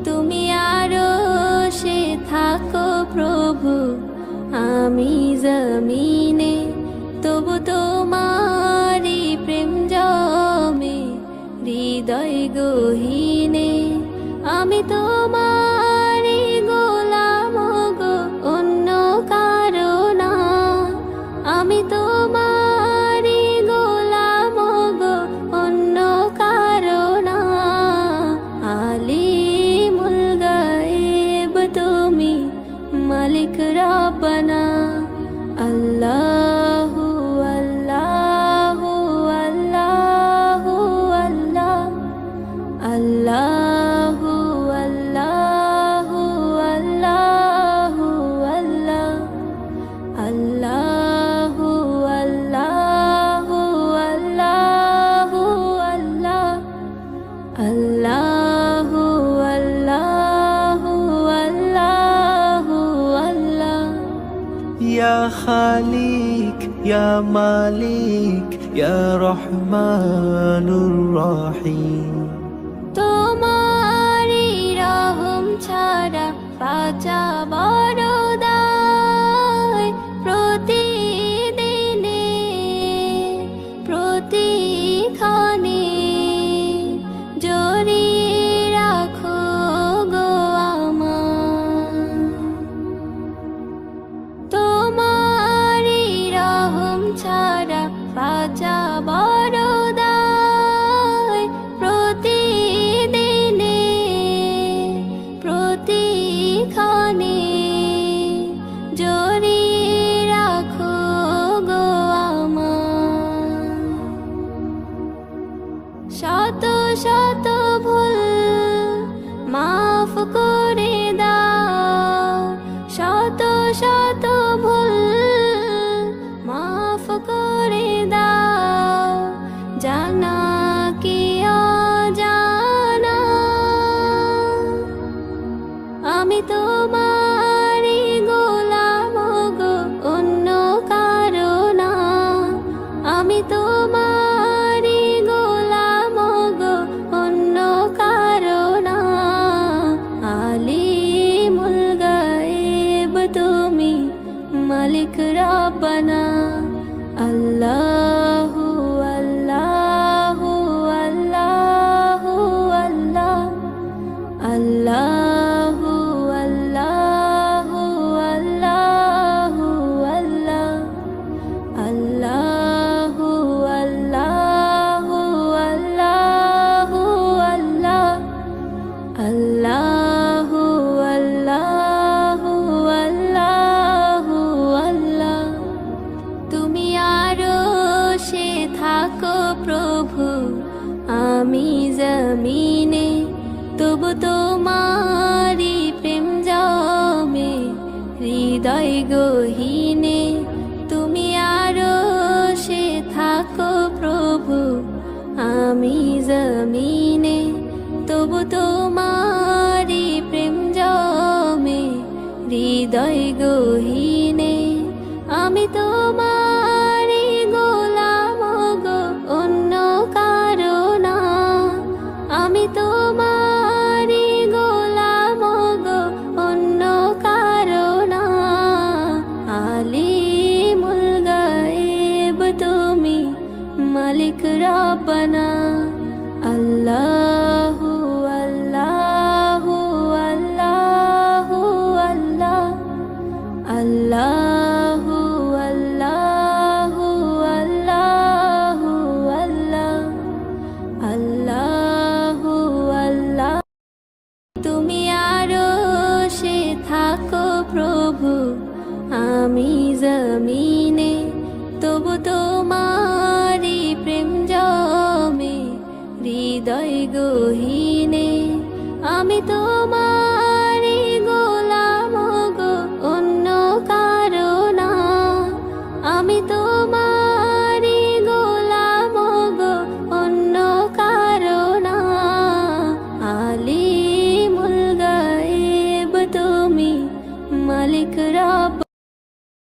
তুমি আরশে থাকো প্রভু, আমি জমিনে, তবু তোমারি প্রেম জমে হৃদয় গহীনে। আমি তোমারি গোলাম গো, অন্য কারো না। আমি তোমারি গোলাম গো, অন্য কারো না। আলিমুল গায়েব তুমি, মালিক রব্বানা। আল্লাহু আল্লাহু আল্লাহু আল্লাহ, আল্লাহু আল্লাহু আল্লাহু আল্লাহ, আল্লাহু আল্লাহু আল্লাহু আল্লাহ, আল্লাহু আল্লাহু আল্লাহু আল্লাহ। ইয়া খালিক ইয়া মালিক ইয়া রহমানুর রহিম। তোমারি রহম ছাড়া বাঁচা বড় দায়। প্রতিদিনে প্রতিক্ষণে জড়িয়ে রাখো গো আমায়। তোমারি রহম ছাড়া বাঁচা বড় দায়। প্রতিদিনে প্রতিক্ষণে জড়িয়ে রাখো গো আমায়। শত শত ভুল মাফ করে দাও, শত শত ভুল মাফ করে দাও। জানা কি অজানা, আমি তোমারি গোলাম গো, অন্য কারো না। আমি তোমারি গোলাম গো, অন্য কারো না। আলিমুল গায়েব তুমি, মালিক রব্বানা। আল্লাহু আল্লাহু আল্লাহু আল্লাহ, আল্লাহু আল্লাহু আল্লাহু আল্লাহ, আল্লাহু আল্লাহু আল্লাহু আল্লাহ, আল্লাহু আল্লাহু আল্লাহু আল্লাহ। তুমি আরশে থাকো প্রভু, আমি জমিনে, তবু তোমারি প্রেম জমে হৃদয় গহীনে। তুমি আরশে থাকো প্রভু, আমি জমিনে, তবু তোমারি প্রেম জমে হৃদয় গহীনে। আমি তোমারি গোলাম গো, অন্য কারো না। আমি তোমারি গোলাম গো, অন্য কারো না। আলিমুল গায়েব তুমি, মালিক রব্বানা। আল্লাহু আল্লাহু আল্লাহু আল্লাহ, আল্লাহু আল্লাহু আল্লাহু আল্লাহ, আল্লাহু আল্লাহ। তুমি আরশে থাকো প্রভু, আমি জমিনে, তবু তোমারি প্রেম জমে হৃদয় গহীনে। আমি তো